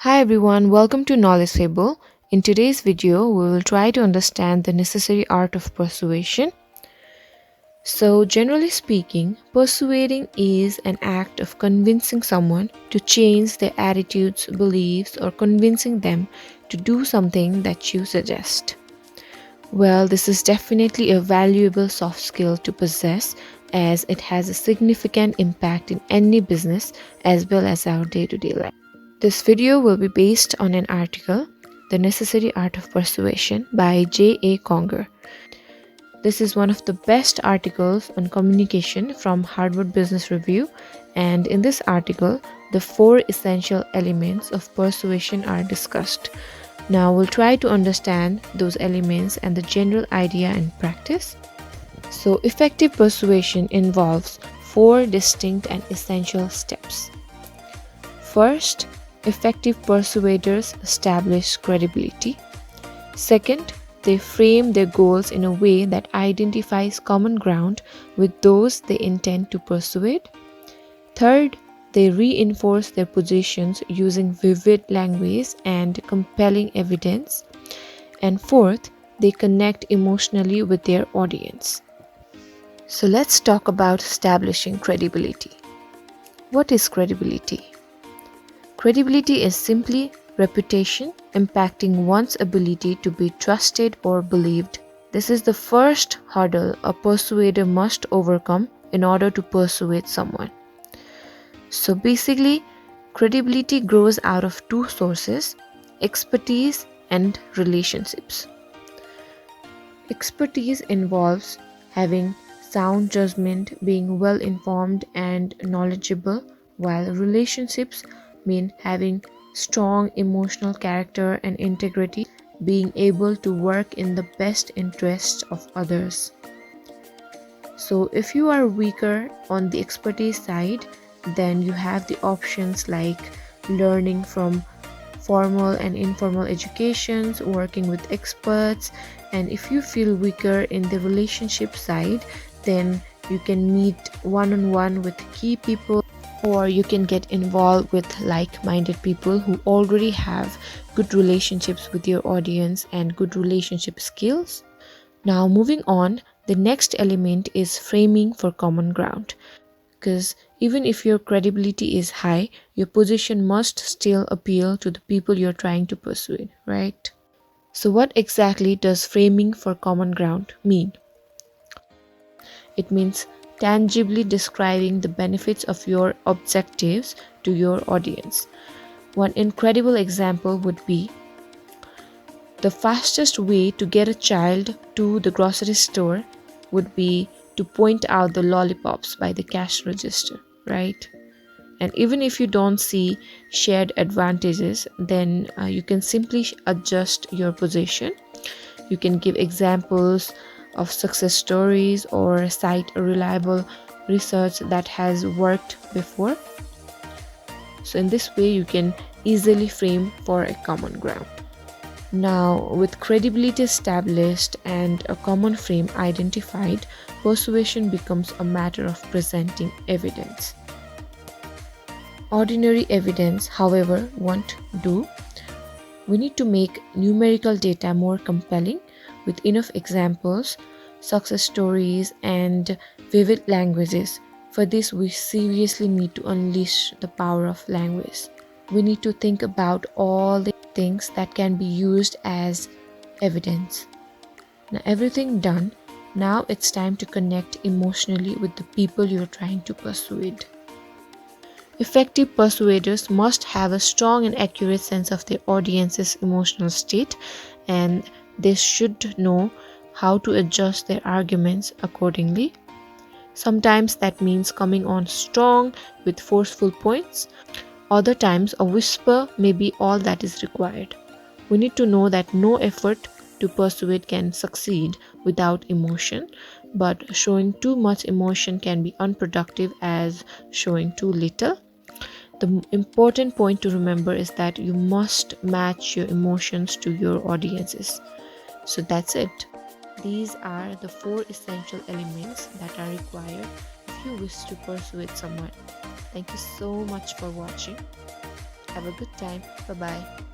Hi everyone, welcome to Knowledge Fable. In today's video, we will try to understand the necessary art of persuasion. So, generally speaking, persuading is an act of convincing someone to change their attitudes, beliefs, or convincing them to do something that you suggest. Well, this is definitely a valuable soft skill to possess as it has a significant impact in any business as well as our day to day life. This video will be based on an article, The Necessary Art of Persuasion by J.A. Conger. This is one of the best articles on communication from Harvard Business Review, and in this article, the 4 essential elements of persuasion are discussed. Now, we'll try to understand those elements and the general idea and practice. So, effective persuasion involves 4 distinct and essential steps. First, effective persuaders establish credibility. Second, they frame their goals in a way that identifies common ground with those they intend to persuade. Third, they reinforce their positions using vivid language and compelling evidence. And fourth, they connect emotionally with their audience. So let's talk about establishing credibility. What is credibility? Credibility is simply reputation impacting one's ability to be trusted or believed. This is the first hurdle a persuader must overcome in order to persuade someone. So basically, credibility grows out of 2 sources, expertise and relationships. Expertise involves having sound judgment, being well informed and knowledgeable, while relationships mean having strong emotional character and integrity, being able to work in the best interests of others. So if you are weaker on the expertise side, then you have the options like learning from formal and informal educations, working with experts, and if you feel weaker in the relationship side, then you can meet one-on-one with key people, or you can get involved with like-minded people who already have good relationships with your audience and good relationship skills. Now moving on, the next element is framing for common ground, because even if your credibility is high, your position must still appeal to the people you're trying to persuade, right? So what exactly does framing for common ground mean? It means tangibly describing the benefits of your objectives to your audience. One incredible example would be the fastest way to get a child to the grocery store would be to point out the lollipops by the cash register, right? And even if you don't see shared advantages, then you can simply adjust your position. You can give examples of success stories or cite a reliable research that has worked before. So in this way, you can easily frame for a common ground. Now, with credibility established and a common frame identified, persuasion becomes a matter of presenting evidence. Ordinary evidence, however, won't do. We need to make numerical data more compelling with enough examples, success stories, and vivid languages. For this, we seriously need to unleash the power of language. We need to think about all the things that can be used as evidence. Now, everything done, now it's time to connect emotionally with the people you're trying to persuade. Effective persuaders must have a strong and accurate sense of their audience's emotional state, and they should know how to adjust their arguments accordingly. Sometimes that means coming on strong with forceful points. Other times, a whisper may be all that is required. We need to know that no effort to persuade can succeed without emotion, but showing too much emotion can be unproductive as showing too little. The important point to remember is that you must match your emotions to your audiences. So that's it. These are the 4 essential elements that are required if you wish to persuade someone. Thank you so much for watching. Have a good time. Bye bye.